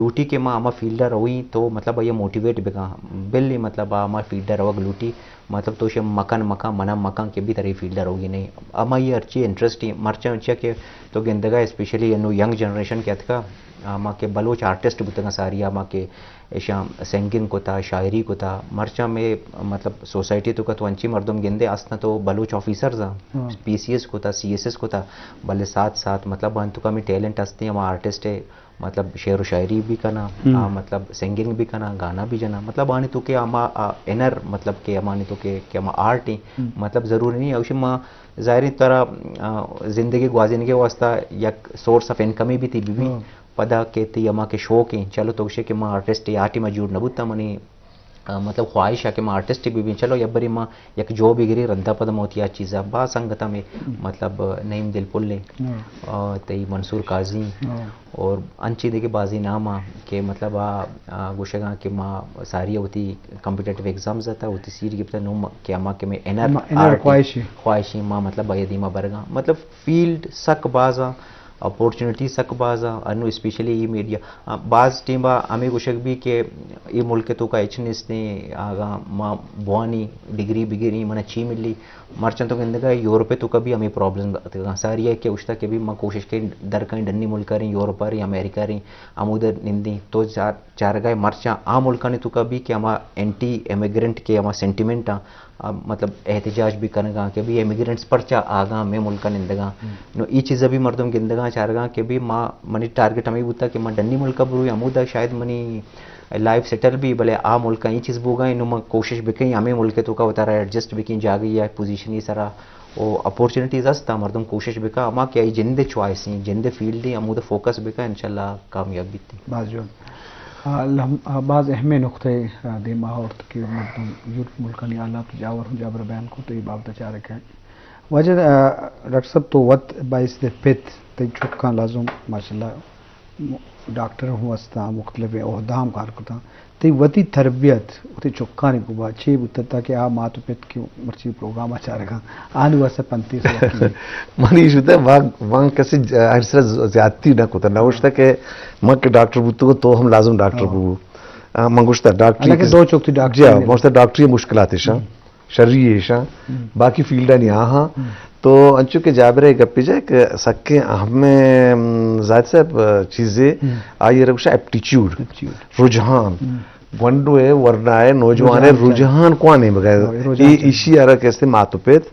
लूटी के माँ आमा फील्डर हुई तो मतलब ये मोटिवेट बिका बिल्ली मतलब आमा फील्डर हुआ लूटी मतलब तो शे मकान मका मना मकान के भी तरह फील्डर होगी नहीं आमा ये अच्छी इंटरेस्ट ही मर्चा उच्चा के तो गेंदगा स्पेशली यंग जनरेशन के का आमा के बलोच आर्टिस्ट बुतंगा सारी आमा के शाम सिंगिंग को था शायरी को था मर्चा में मतलब सोसाइटी तो का तो अंची मर्दम गेंदे आसना तो बलोच ऑफिसर था पीसीएस को था सीएसएस को था भले साथ साथ मतलब अंतुका में टैलेंट हंसते हैं आर्टिस्ट है मतलब शेर व शायरी भी करना मतलब सिंगिंग भी करना गाना भी जना मतलब आने तो के आमा इनर मतलब के अमाने तो के आमा आर्ट ही मतलब ज़रूरी नहीं अवश्य माँ ज़ाहिर तरह ज़िंदगी गुआजने के वास्ता एक सोर्स ऑफ इनकम ही भी थी भी पदा के थी अमा के शौक ही चलो तो के माँ आर्टिस्ट आर्ट में जुड़ नबूता मनी मतलब ख्वाहिश है कि मैं आर्टिस्ट भी चलो यब्बरी माँ एक जो भी गिरी रद्दा पदम होती है चीज़ बा संगता में मतलब नईम दिलपुल्ले तई मंसूर काजी और अंची देखी बाजी नामा के मतलब गुशगा के माँ सारी होती कम्पिटेटिव एग्जाम्स आता होती सीर की पता नो क्या माँ के में एनर ख्वाहिशी माँ मतलब यदीमा बरगा मतलब फील्ड सक बाजा अपॉर्चुनिटी सक बाजा अनु स्पेशली ई मीडिया बाज टीम हमें गुशक भी के ये मुल्क तो का एचनेस ने आगा माँ बुआनी डिग्री बिग्री मन अच्छी मिली मर्चन तो कहते का यूरोप तो कभी हमें प्रॉब्लम सारी है कि उस तक भी माँ कोशिश के दर कहीं डन्नी मुल्क रही यूरोप रही अमेरिका रही हम उधर निंदी तो चार गए मर्चा आ मुल्क ने तो कभी कि हम एंटी इमिग्रेंट के हम सेंटिमेंट मतलब एहतजाज भी करगा कि भी इमिग्रेंट्स परचा आगा में मुल्क निंदगा नो ये चीज़ भी मर्दम गिंदगा चारगा कि भी माँ मनी टारगेट हमें बुता कि माँ डन्नी मुल्क बुरी अमूदा शायद मनी लाइफ सेटल भी भले आ मुल्क ये चीज़ बुगा इन कोशिश भी कहीं हमें मुल्क तो का बता रहा है एडजस्ट भी कहीं जा गई है पोजीशन ही सारा वो अपॉर्चुनिटीज हस्ता मर्दम कोशिश भी का अमा क्या जिंदे चॉइस ही जिंदे फील्ड ही अमूदा फोकस भी का इंशाल्लाह कामयाब भी थी बाजू बाज़ अहम नुक़्ते दिमाग और की मर्दम यूथ मुल्क आला जावर जाबर बयान को तो ये बात चाह रखे हैं वजह डॉक्टर साहब तो वत बाइस दे पित तई चुका लाजुम माशाल्लाह डॉक्टर हूँ वस्ता मुख्तलिफ अहदाम कार करता तई वती तरबियत उते चुका नहीं कुबा छे बुतता कि आ मात पित की मर्ची प्रोग्राम अच्छा रखा आन वसे 35 मानी शुदा वांग कैसे हरसरा ज्यादती ना कोता ना उस तक मां के डॉक्टर बुतु तो हम लाजुम डॉक्टर बुबू मंगुश्ता डॉक्टर के दो चौकती डॉक्टर जी मोस्ता डॉक्टरी मुश्किलात है शर्री है बाकी फील्ड नहीं यहाँ तो अंचु के जाबरे गप्पी जाए कि सक्के हमें ज़ाहिर से चीज़ें आई रखा एप्टीट्यूड रुझान वंडो है वरना है नौजवान है रुझान कौन नहीं बगैर ये इसी यार कैसे मातुपेत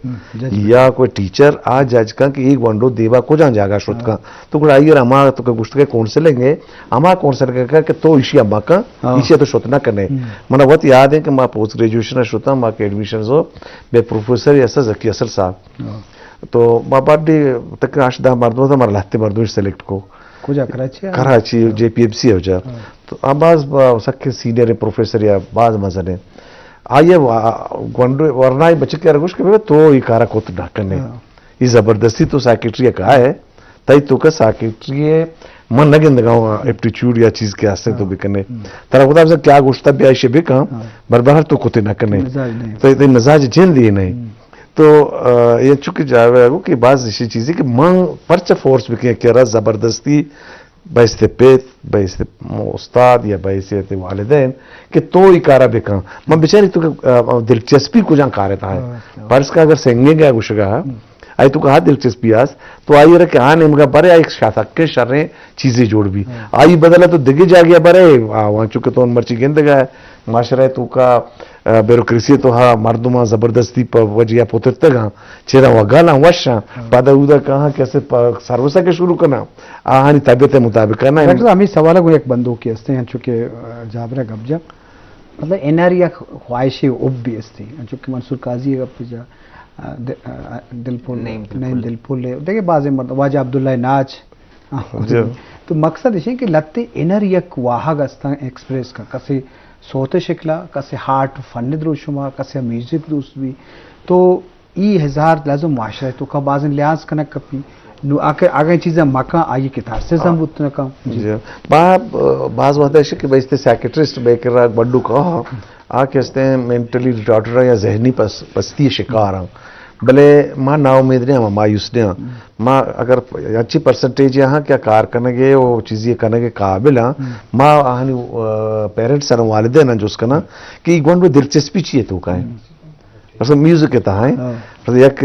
या कोई टीचर आज जज का कि एक वंडो देवा को जान जागा शुद्ध का तो कोई आई हमारा तो गुश्त के कौन से लेंगे हमारा कौन से लगेगा कि तो इसी अम्मा का इसी तो शुद्ध ना करने मना बहुत याद है कि माँ पोस्ट ग्रेजुएशन शुद्ध माँ के एडमिशन हो बे प्रोफेसर ऐसा जकी असल साहब तो बाबा डी तक आशदा मर्दों था मर लाते मर्दों सेलेक्ट को कराची जेपीएमसी हो जा तो आबाज सके सीनियर प्रोफेसर या बाज मजने आइए वरना बच्चे क्या रखुश के तो ये कारा को तो ढाकने ये जबरदस्ती तो सेक्रेटरी का है तई तो का सेक्रेटरी मन न गिंद गाँव एप्टीट्यूड या चीज के आस्ते तो भी करने तारा खुदा से क्या गुस्ता भी आइशे भी कहाँ बरबार तो कुते न करने तो ये मिजाज जिन दिए नहीं तो ये चुकी जावे वो कि बाज ऐसी चीज़ें कि मांग परचा फोर्स भी क्या रहा ज़बरदस्ती बैसते पेट बैसते उस्ताद या बैसते वालिदैन कि तो ही कारा भी कहाँ मैं बेचारी तो दिलचस्पी को जहाँ कारता है पर इसका अगर सेंगे गया कुछ कहा आई तो कहा दिलचस्पी आज तो आई रहा कि हाँ नहीं मगर बड़े आई शासक के शर्रें चीज़ें जोड़ भी आई बदला तो दिगे जा गया बड़े वहाँ चुके तो मर्ची गेंद गया माशरा तो का ब्यूरोक्रेसी तो हाँ मर्दुमा जबरदस्ती पर वजह पुत्र हाँ चेहरा वगाना वशा पादा उदा कहाँ कैसे सर्वसा के शुरू करना आहानी तबियत मुताबिक करना हमें सवाल को एक बंदूक की हस्ते हैं चूँकि जाबरा गब्जा मतलब एनआर या ख्वाहिशें उब भी हस्ती चूँकि मंसूर काजी गप्पा दिलपुल नहीं दिलपुल देखिए बाज़ मर्द वाजा अब्दुल्ला नाच तो मकसद इसी कि लत्ते इनर यक वाहग अस्ता एक्सप्रेस का कसे सोते शिकला कसे हार्ट फन द्रोशुमा कसे म्यूजिक दोस्त भी तो ई हजार लाजो माशरा तो का बाज़ लिहाज कना कपी नु आके आगे चीज़ें मका आई कितार से जम उतना का बाज़ होता है कि भाई इस्ते साइकेट्रिस्ट बेकर बड्डू का आके हस्ते हैं मेंटली रिटार्टेड या जहनी पस्ती शिकार हैं भले माँ ना उम्मीद नहीं माँ मायूस नहीं माँ अगर अच्छी परसेंटेज यहाँ क्या कार करने के वो चीज़ें करने के काबिल हाँ माँ हानि पेरेंट्स हैं वालिदे ना जो उसका ना कि गौन में दिलचस्पी चाहिए तो का है मतलब म्यूजिक के ताहे मतलब एक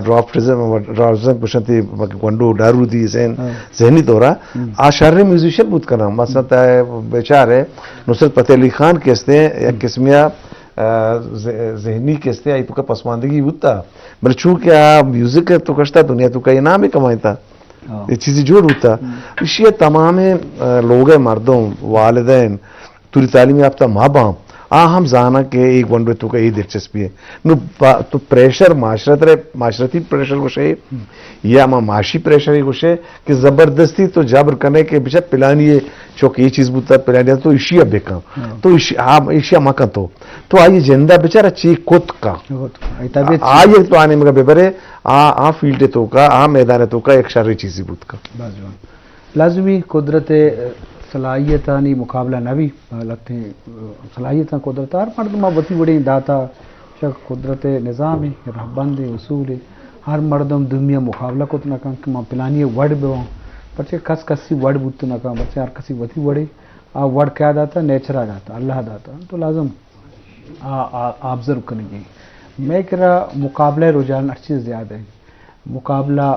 ड्रॉप ड्रॉप पुछती गंडू डारू दी ज़हनी तौरा आशार्य म्यूजिशियन बुत करना मसला है बेचारे नुसरत फतेह अली खान कहते हैं एक किस्मिया जहनी कहते हैं तो का पसमानदगी होता मतलब चूंकि आप म्यूजिक है तो कश्ता दुनिया तो का इनाम ही कमाता ये चीज़ें जोड़ होता इसलिए तमाम लोग हैं मर्दों वालिदैन तुरी तालीम याफ्ता माँ बाप हम जाना के एक वन बे तो का ये दिलचस्पी है नु तो प्रेशर माशरती प्रेशर को शे या माशी प्रेशर को शे कि जबरदस्ती तो जबर करने के पीछे पिलानी है चौक ये चीज बुता पिलानी तो इशिया बेका तो इशिया मका तो आइए जिंदा बेचारा ची खुद का आइए तो आने में बेबरे आ फील्ड तो का आ मैदान तो का एक शारी चीज बुत का लाजमी कुदरत सलाहियतानी मुकाबला न भी लगते हैं सलाहियत कुदरत हर मर्द माँ वती बड़ी दाता शक कुदरत निज़ाम है रबंद उसूल है हर मर्दम दुनिया मुकाबला को तो ना कम कि माँ पिलानी वर्ड बे बच्चे कस कसी वर्ड बुत ना कम बच्चे हर कसी वती बड़े आ वर्ड क्या दाता नेचर आ जाता अल्लाह दाता तो लाजम ऑब्जर्व करेंगे मैं कह रहा मुकाबला रुझान हर चीज़ ज़्यादा है मुकाबला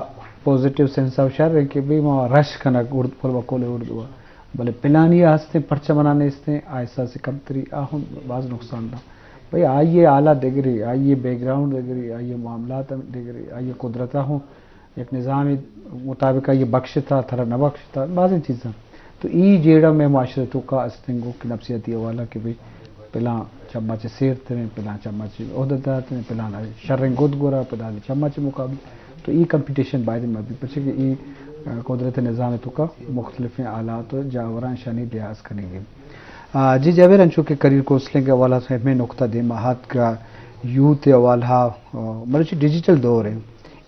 पॉजिटिव सेंस ऑफ शर है कि भाई माँ रश कनक उर्दू बकोले उर्दू भले पिलानी हंसते पर्चा बनाने इसते आयसा से कमतरी आहम बाज नुकसान ना भाई आइए आला डिग्री आइए बैकग्राउंड डिग्री आइए मामलात डिग्री आइए कुदरत हूँ एक निज़ाम मुताबिक ये बख्श था थरा न बख्श था बाज़ चीज़ें तो ई जेड़ा में माशरतों का अस्तिंगो की नफसियती वाला कि भाई पिला चम्मच सेर थे पिला चम्मच उहदेदार थे पिला शर्रें गुद गोरा पिला चम्मच मुकाबले तो ई कंपटीशन बायद में भी पछे कि ई कुदरत निज़ाम तो का मुख्तलिफ आलात और जावरान शानी लिहाज करेंगे जी जावेर अंशु के करियर कौंसलिंग के हवाला से मैं नुकता दे महात का यूथ वाला मतलब डिजिटल दौर है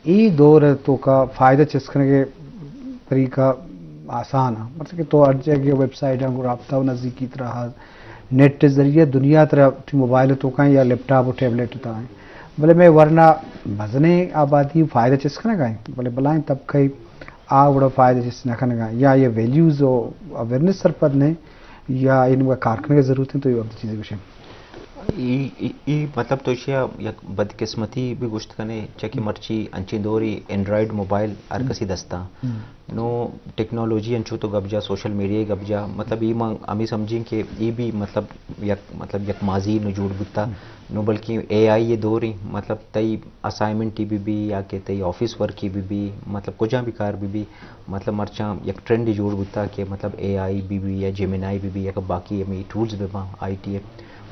ये दौर तो का फ़ायदा चस्कने के तरीका आसान है मतलब कि तो हर जगह वेबसाइट है रब्ता नज़दीकी तरह नेट के ज़रिए दुनिया तरह मोबाइल तो का या लैपटॉप और टैबलेट होता है बोले मैं वरना भजने आबादी फ़ायदा चस्कने का है बोले बुलाएं तब कई आ बड़ा फ़ायदा जिस नखन का या ये वैल्यूज़ और अवेयरनेस सर पर ने या इनका कारखाने की ज़रूरत है तो ये चीज़ें विषय मतलब तो या बदकिस्मती भी गुश्त कने चकी मर्ची अंची दोरी एंड्रॉयड मोबाइल हर कसी दस्ता नो टेक्नोलॉजी अंचू तो गबजा सोशल मीडिया गबजा मतलब ये मांग हमें समझें कि ये भी मतलब यक माजी न जुड़ बुता नो बल्कि AI ये दोरी मतलब तई असाइनमेंट की भी या के तई ऑफिस वर्क की भी मतलब कुछ भी कार भी मतलब मर्चा यक ट्रेंड जोड़ बुता के मतलब AI भी या जेमिनाई भी या बाकी हमें टूल्स भी IT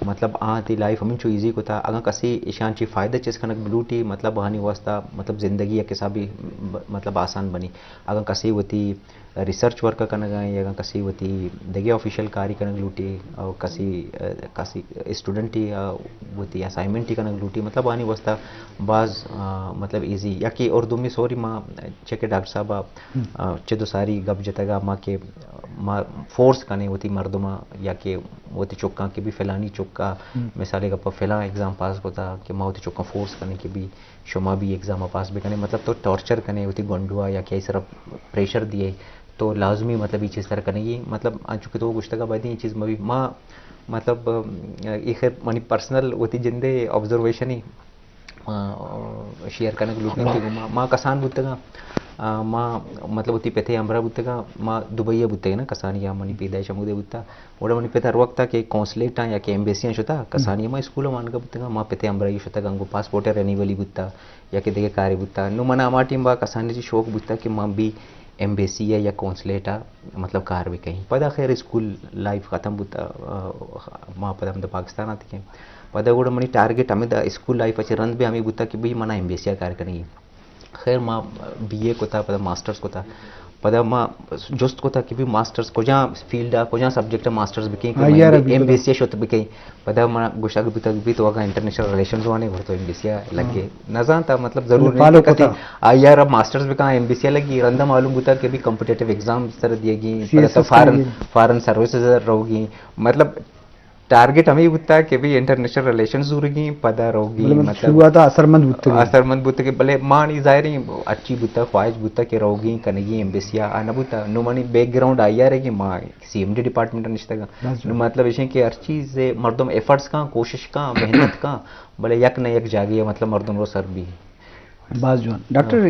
मतलब आती लाइफ हमें जो ईजी को था अगर कसी ईशान ची फ़ायदा चीज़ कनक ब्लूटी मतलब हानि वास्ता मतलब ज़िंदगी या किसा भी मतलब आसान बनी अगर कसी होती रिसर्च वर्क करना गए या कसी होती दगे ऑफिशियल कार्य करने लूटी और कसी स्टूडेंट ही होती असाइनमेंट ही करने लूटी मतलब आनी वास्ता बाज मतलब इजी या कि और दुमी सॉरी माँ चेके डॉक्टर साहब चेदो सारी गप जतगा माँ के माँ फोर्स करने होती मर्दमा या कि होती चौका के भी फैलानी चौका मिसाले का फैला एग्ज़ाम पास होता कि माँ होती चौका फोर्स करने के भी शुमा भी एग्ज़ाम पास भी करने मतलब तो टॉर्चर करने होती गंडुआ या क्या इस तरह प्रेशर दिए तो लाजमी मतलब ये चीज़ तरह करने की मतलब आ चुके तो गुश्ता का बाद ये चीज़ में भी माँ मतलब एक मनी पर्सनल होती जिंदे ऑब्जर्वेशन ही शेयर करने के लूटने की माँ कसान बुतगा माँ मतलब होती पेथे अमरा बुतगा माँ दुबईया बुतगा ना कसानिया मनी पैदाइश मुदे बुता ओड़ा मनी पेथा वक्त के कौंसलेट या कि एम्बेसियाँ होता कसानिया माँ स्कूल मान का बुतगा माँ पेथे अमरा ये होता गंगो पासपोर्ट रेन्यूअली बुता या कि देखे कार्य बुता नु मना हमारी टीम बा कसानी जी शौक बुता कि माँ भी एम्बेसी या कौंसलेट मतलब कार भी कहीं पता खैर स्कूल लाइफ ख़त्म बुता माँ पता हम पाकिस्तान आती हैं पता కూడా मनी टारगेट हमें स्कूल लाइफ अच्छे रन भी हमें बुता कि भाई मना एम्बेसिया कार्य करेंगे खैर माँ BA को था पता मास्टर्स को था पता माँ जोस्त को था कि भी मास्टर्स को जहाँ फील्ड को जहाँ सब्जेक्ट मास्टर्स भी कहीं एम्बेसिया शोत भी कहीं पता माँ गुस्सा के बुता भी तो अगर इंटरनेशनल रिलेशंस वाने भर तो एम्बेसिया लगे न जानता मतलब जरूर नहीं कहते IR अब मास्टर्स भी कहाँ एम्बेसिया लगी रंदा मालूम बुता कि भी कॉम्पिटेटिव एग्जाम इस तरह दिएगी तो फॉरेन सर्विसेज रहोगी मतलब टारगेट हमें बुत्ता है कि भी इंटरनेशनल रिलेशंस होगी पता होगी मतलब शुरुआत असरमंद बुत्ते असरमंद बुत्ते के भले मानी जाहिर अच्छी बुत्ता ख्वाहिश बुत्ता के रहोगी कनेगी एम्बेसिया आना बुत्ता नुमानी बैकग्राउंड आया रहेगी माँ सीएमडी डिपार्टमेंट निश्चित का मतलब इसे कि हर चीज़ से मर्दम एफर्ट्स का कोशिश का मेहनत का भले यक न यक जागी मतलब मर्दम रो सर भी बाज जोन डॉक्टर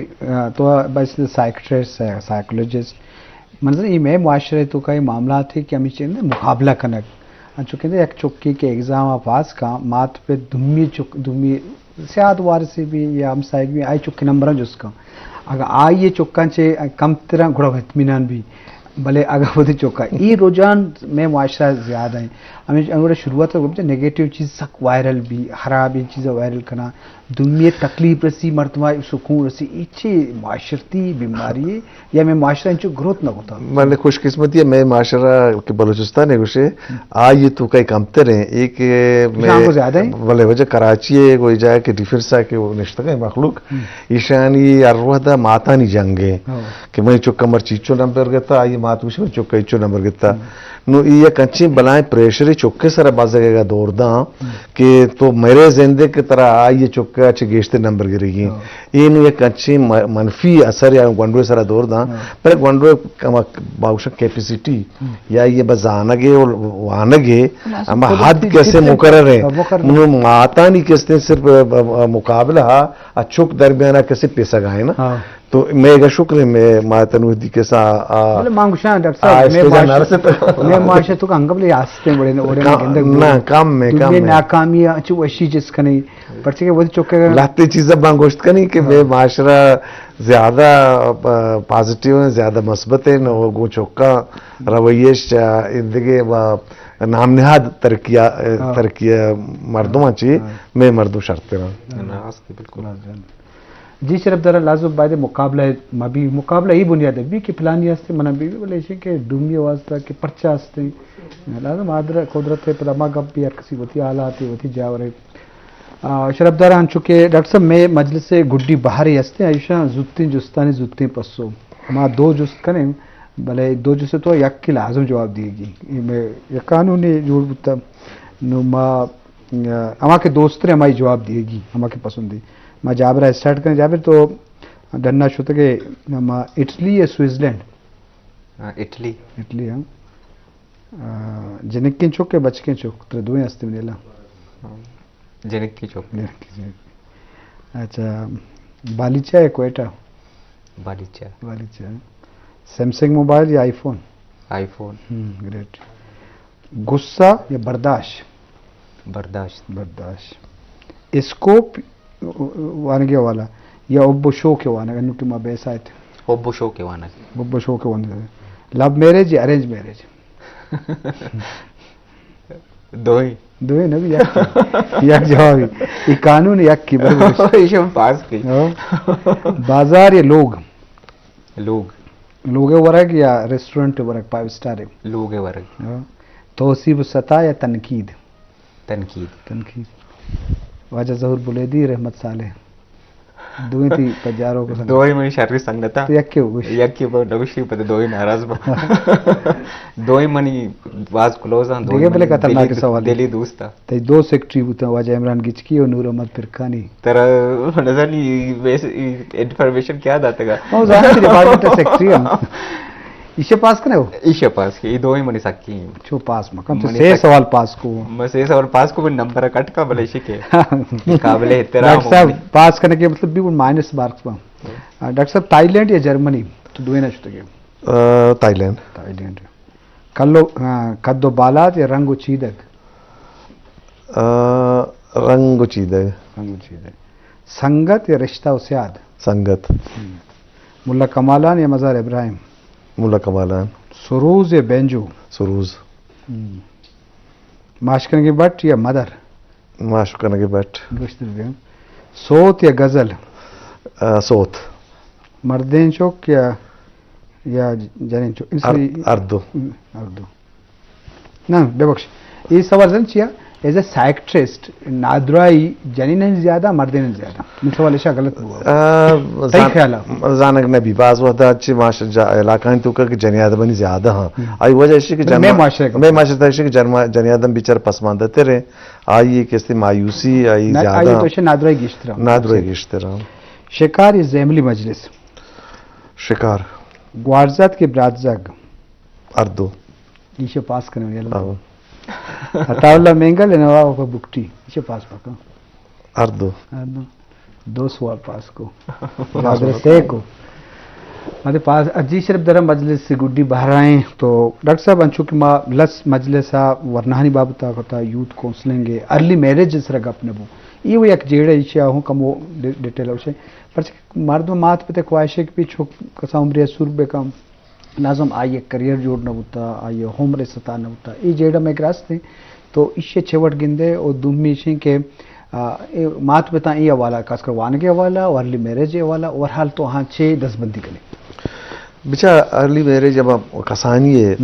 तो बस साइकियाट्रिस्ट साइकोलॉजिस्ट मतलब ये मैं मुआशरे तो का मामला थे कि हमें चाहिए मुकाबला कनक चुके थे एक चुक्की के एग्ज़ाम पास का मात पे दुमी सियात वार से भी या हम साइक भी आई चुके नंबर जिसका अगर आई ये चुक्का चे कम तरह घोड़ा इत्मीनान भी भले अगर वो चौका ये रुझान में मुआशरा ज़्यादा है हमें अगर शुरुआत से नेगेटिव चीज़ सक वायरल भी खराब ये चीज़ें वायरल करना दुनिया तकलीफ रसी मरतबा सुकून रसी इच्छे माशरती बीमारी है या मैं माशरा इंचो ग्रोथ ना होता मैंने खुशकिस्मती है मैं माशरा के बलूचिस्तान है कुछ आ ये तो कई कमते रहे एक मैं ज़्यादा है भले वजह कराची है कोई जाए कि डिफेंस है कि वो निश्चित है मखलूक ईशानी अरवदा माता नहीं जंगे कि मैं चुक्का मर चीचो नंबर गता ये मात कुछ में चुक्का इचो नंबर गता नो ये कच्ची बनाए प्रेशर चुक्के सारा बाज़ेगा दौड़ दा कि तो मेरे जिंदगी की तरह आ ये चुक्का अच्छे गेश्ते नंबर गिरेगी ये नहीं एक अच्छी मनफी असर या गंडवे सारा दौड़ दा पर गंडवे बाउशक कैपेसिटी या ये बजानगे और वानगे हम हद कैसे मुकर्रर है नो माता नहीं किसने सिर्फ मुकाबला अचुक दरमियाना कैसे पेशा गाए ना तो मैं शुक्र है मैं मातनुदी के साथ मांगुशा डॉक्टर साहब मैं माशे तो अंगबले आस्ते बड़े ना काम में नाकामी अच्छी वशी जिसका नहीं पर्चे के वो चौके लाते चीज़ें बांगोश्त का नहीं कि मैं माशरा ज़्यादा पॉजिटिव है ज़्यादा मस्बत है न वो चौका रवैयश जिंदगी नाम नहाद तरकिया मर्दों चाहिए मैं मर्दों शर्ते रहा बिल्कुल जी शरफ दरा लाजो बायदे मुकाबला है मबी मुकाबला ही बुनियाद है कि प्लानी हस्ते मना भी बोले इसे के डूमी वास्ता के पर्चा हस्ते लाजो मादर कुदरत है पदमा गप भी किसी वती हालात है वती जावरे शरफ दरा आन चुके डॉक्टर साहब मैं मजलिस से गुड्डी बाहर ही हस्ते आयुषा जुत्ती जुस्तानी जुत्ती पस्सो मां दो जुस्त कने भले दो जुस्ते तो यक की लाजम जवाब दिएगी मैं ये कानूनी जोड़ बुता नो मां अमा के दोस्त ने हमारी जवाब दिएगी अमा के पसंद है मैं जाबरा स्टार्ट करें जाबिर तो डन्ना शुत के इटली या स्विट्जरलैंड इटली हाँ जनिक चौक के बच के चौक तो दो हस्ते मिलेला जनिक की चौक अच्छा बालीचा या कोयटा बालीचा सैमसंग मोबाइल या आईफोन ग्रेट गुस्सा या बर्दाश्त स्कोप वानगे वाला या ओब्बो शो के वाना नुटी मा बेसायत ओब्बो शो के वाना लव मैरिज या अरेंज मैरिज दो ही ना भी यक जवाब ये कानून यक की बराबर ये पास की बाजार या लोग वरग या रेस्टोरेंट वरग 5 स्टार लोग वरग तौसीब सता या तनकीद वाजा जहूर बुलेदी रहमत साले दुई थी पजारों को दो ही मनी शारीरिक संगता तो यक्के हो यक की पर नगुशी पर दो ही नाराज बा दो ही मनी वाज क्लोज आन दो ही बले खतरनाक सवाल दिली दोस्त था ते दो सेक्रेटरी बुता वाजा इमरान गिचकी और नूर अहमद फिरकानी तेरा नजर नहीं वैसे इंफॉर्मेशन क्या दातेगा ओ जाहिर डिपार्टमेंट सेक्रेटरी हम इसे पास कने हो इसे पास की दो ही मनी सकती छो पास मकम तो से सवाल पास को मैं से सवाल पास को भी नंबर कट का भले शिके काबिले तेरा डॉक्टर साहब पास करने के मतलब भी माइनस मार्क्स पा डॉक्टर साहब थाईलैंड या जर्मनी तो दो ना छुटे थाईलैंड कल्लो कद्दो बालात या रंगो चीदक संगत या रिश्ता उस्याद संगत मुल्ला कमालान या मज़ार इब्राहिम मुल्ला कमालान सुरूज या बेंजो माशकन की बट या मदर माशकन की बट सोत या गजल सोत मर्देन चौक या जनीन चौक अर्दो ना बेबख्श ये सवाल जन चिया ایز اے سائکٹرسٹ نادرائی جنین زیادہ مردین زیادہ من سوال شاہ غلط ہوا صحیح خیال ہے زانک نبی بعض وقت چھ معاشرہ علاقہ تو کہ جنیاد بنی زیادہ ہاں آئی وجہ ہے کہ میں معاشرہ ہے کہ جنیادم بیچار پسماندہ تیرے آئی کس مایوسی آئی زیادہ تو نادرائی گشترا گشترا شکار از زیملی مجلس شکار گوارزات کے برادزگ اردو یہ پاس کرنے والا عطاءاللہ مینگل نواب کو بکٹی یہ پاس پکا اردو 2 سوال پاس کو سے کو مجھے پاس اجی شرف درم مجلس سے گڈی باہر آئیں تو ڈاکٹر صاحب انچو کہ ماں لس مجلسا ورنہانی بابتا ہوتا یوتھ کونسلنگ ارلی میرج جس رگا اپنے بو یہ وہ ایک جیڑا ایشیا ہوں کم وہ ڈیٹیل ہوشے پر مرد مات پہ خواہش ہے کہ پیچھو کسا عمری سور بے کام لازم آئیے کریئر جوڑنا ہوتا آئیے ہوم ستانا ہوتا یہ جیڑا میں راستے تو اسے چھوٹ گندے اور دومی شیں کہ مات پتا یہ حوالہ خاص کر وان کے حوالہ اور ارلی میرج حوالہ اور حال تو ہاں 6-10 بندی کریں بچا ارلی میرج جب کسانی ہے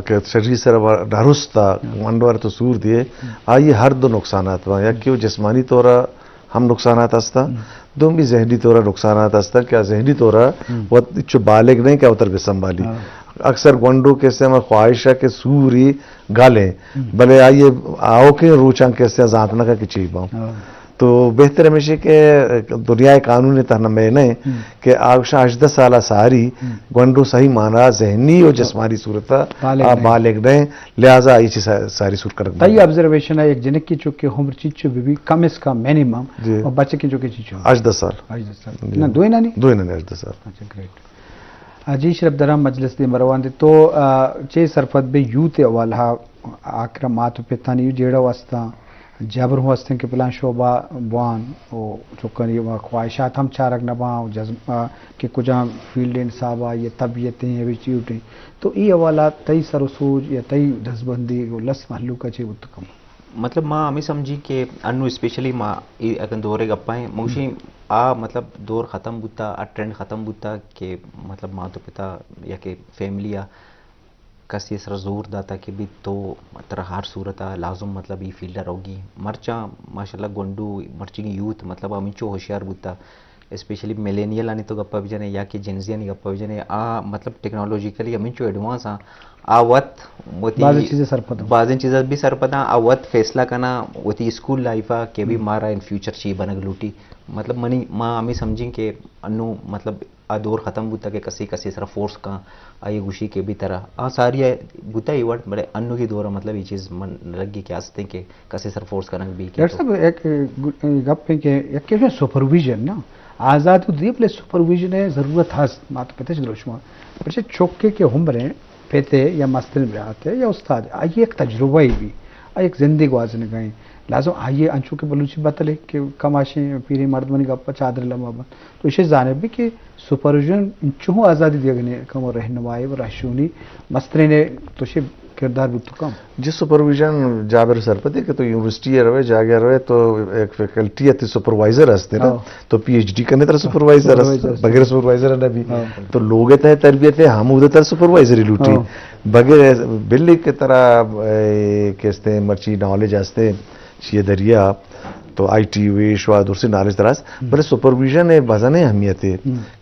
کہ شریر سے ڈھرستا منڈوار تو سور دیے آئیے ہر دو نقصانات یا کہ جسمانی طورا ہم نقصانات ہستا دوم بھی ذہنی طورا نقصانات ہستا کیا ذہنی طورا وہ چو بالغ نہیں کیا اتر کے سنبھالی اکثر گونڈو کیسے ہمیں خواہش ہے کہ سوری گالیں بلے آئیے آؤ کے روچاں کیسے ذاتنا کا کہ چیز باؤں تو بہتر ہمیشہ کہ دنیا قانون تہنا میں نہیں کہ آگشا 8-10 سالہ ساری گونڈو صحیح مانا ذہنی اور جسمانی صورتا بالغ نہیں لہذا یہ چیز ساری صورت کرک تا یہ آبزرویشن ہے ایک جنک کی چکے عمر چیچو بھی کم از کم مینیمم اور بچے کی چکے چیچو 8-10 سال نا دوئی نانی 8-10 سال اچھا گریٹ جی شرف درم مجلس دی مروان دی تو چے سرفت بے یوت والا آکرمات پیتانی جیڑا واسطہ جبر ہوستے کہ پلان شعبہ بوان او چکن یہ خواہشات ہم چارک نباں جذب کہ کجا فیلڈ انصابہ یہ طبیعتیں یہ بھی چیوٹیں تو یہ حوالہ تئی سرسوج یا تئی دزبندی لس محلو کا چیز اتکم مطلب ماں ہمیں سمجھی کہ انو اسپیشلی ماں اگر دورے گپائیں موشی مطلب دور ختم بوتا ٹرینڈ ختم بوتا کہ مطلب ماں تو پتا یا کہ فیملی کسی سر زور داتا کہ بھی تو تر ہر صورت لازم مطلب یہ فیلڈر ہوگی مرچاں ماشاءاللہ گونڈو مرچی کی یوتھ مطلب امنچو ہوشیار بوتا اسپیشلی میلینیل آنے تو گپا بھی جانے یا کہ جنزی آنے گپا بھی جانے مطلب ٹیکنالوجیکلی امنچو ایڈوانس وقت بعض چیزیں بھی سر پتا وقت فیصلہ کرنا ہوتی اسکول لائف کہ بھی مارا ان فیوچر چی بنگ لوٹی مطلب منی ماں ہمیں سمجھیں کہ انو مطلب دور ختم بوتا کہ کسی سر فورس کا آئی گوشی کے بھی طرح ساری بوتا ہی ورڈ بڑے انو کی دورہ مطلب یہ چیز من لگی کہ آستے ہیں کہ کسی سر فورس کرنا بھی ڈاکٹر صاحب ایک گپ ہے کہ ایک کیسے سپرویژن نا آزاد دی پلے سپرویژن ہے ضرورت ہست مات پتہ چلو شما پچھے چوکے کے ہمبریں پیتے یا مستن براتے یا استاد آئیے ایک تجربہ ہی بھی ایک زندگی گوازن گئیں لازم آئیے انچو کے بلوچی بتلے کہ کماشیں پیری مردمنی گپا چادر لمبا تو اسے جانب بھی کہ سپرویژن انچو آزادی دیا گنے کم رہنمائی و رہشونی مسترے نے تو شے کردار بھی تو کم جس سپرویژن جابر سرپتی کہ تو یونیورسٹی روے جاگیا روے تو ایک فیکلٹی ہے سپروائزر ہستے نا تو پی ایچ ڈی کرنے طرح سپروائزر بغیر سپروائزر ہے بھی تو لوگ تے تربیت ہے ہم ادھر سپروائزری لوٹی بغیر بلی کی طرح کہتے مرچی نالج ہستے یہ دریا تو آئی ٹی ویش و دوسری نالج دراز بلے سپرویژن ہے بزن اہمیت ہے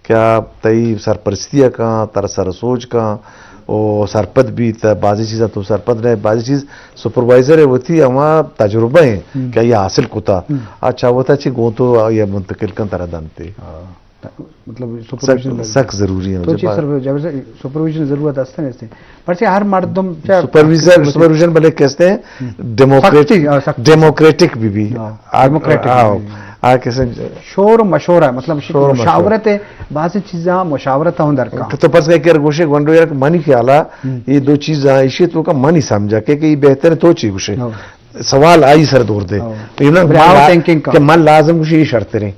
کیا تئی سرپرستی کا تر سر سوچ کا او سرپد بھی بعضی چیزیں تو سرپد رہے بعضی چیز سپروائزر ہے وہ تھی ہمارا تجربہ ہے کیا یہ حاصل کوتا اچھا وہ تھا گو تو یہ منتقل کن طرح دانتے مطلب سخت ضروری ہے سپرویژن ضرورت ہستے ہیں پر سے ہر مردم سپرویژن بلے کہتے ہیں ڈیموکریٹک بھی شور و مشورہ مطلب مشاورت ہے بعض چیزیں مشاورت ہوں درکار تو پس کہ گوشے گونڈو یار منی خیالا یہ دو چیزیں اسی تو کا منی سمجھا کہ یہ بہتر ہے تو چی گوشے سوال آئی سر دور دے کہ من لازم گوشے یہ شرط رہے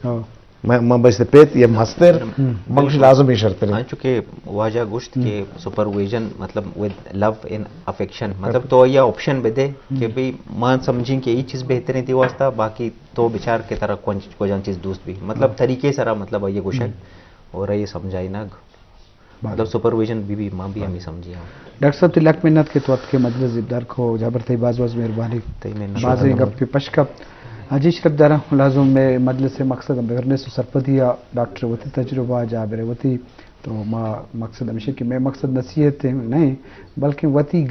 میں بس پیت یہ مستر منگش لازم ہی شرط رہے چونکہ واجہ گوشت کے سپرویژن مطلب ود لو ان افیکشن مطلب تو یہ آپشن بھی دے کہ بھی مان سمجھیں کہ یہ چیز بہتر نہیں تھی واسطہ باقی تو بچار کے طرح کو جان چیز دوست بھی مطلب طریقے سرا مطلب یہ گوشت اور یہ سمجھائی نا مطلب سپرویژن بھی ماں بھی ہمیں سمجھی ہوں ڈاکٹر صاحب تلک منت کے توت کے مجلس زبدار کو جابر تھی باز مہربانی باز گپ پشکپ اجی شرف دارا لازم میں مجلس مقصد بیرنس سرپدیا ڈاکٹر وتی تجربہ جابر وتی تو مقصد ہمیشہ کہ میں مقصد نصیحت نہیں بلکہ وتی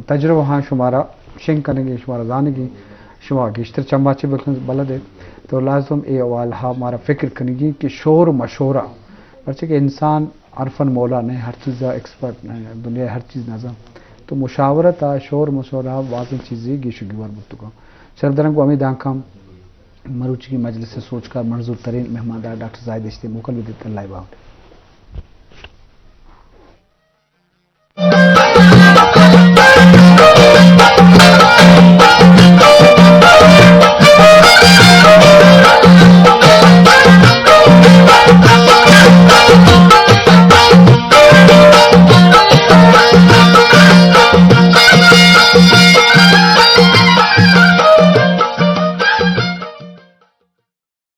تجربہ ہاں شمارا شنگ کرنے گی شمارا جانے گی شما گشتر چمباچے بلد ہے تو لازم اے اول ہاں ہمارا فکر کرنے گی کہ شور مشورہ پرچہ کہ انسان عرفن مولا نہیں ہر چیز ایکسپرٹ نہیں دنیا ہر چیز نظام تو مشاورت شور مشورہ واضح چیزیں گی شگوار بتگا سردرنگ کو امید آنکھام مروچی کی مجلس سے سوچ کر منظور ترین مہمان ڈاکٹر زاہد اشتی موکل بھی دیتے اللہ باؤ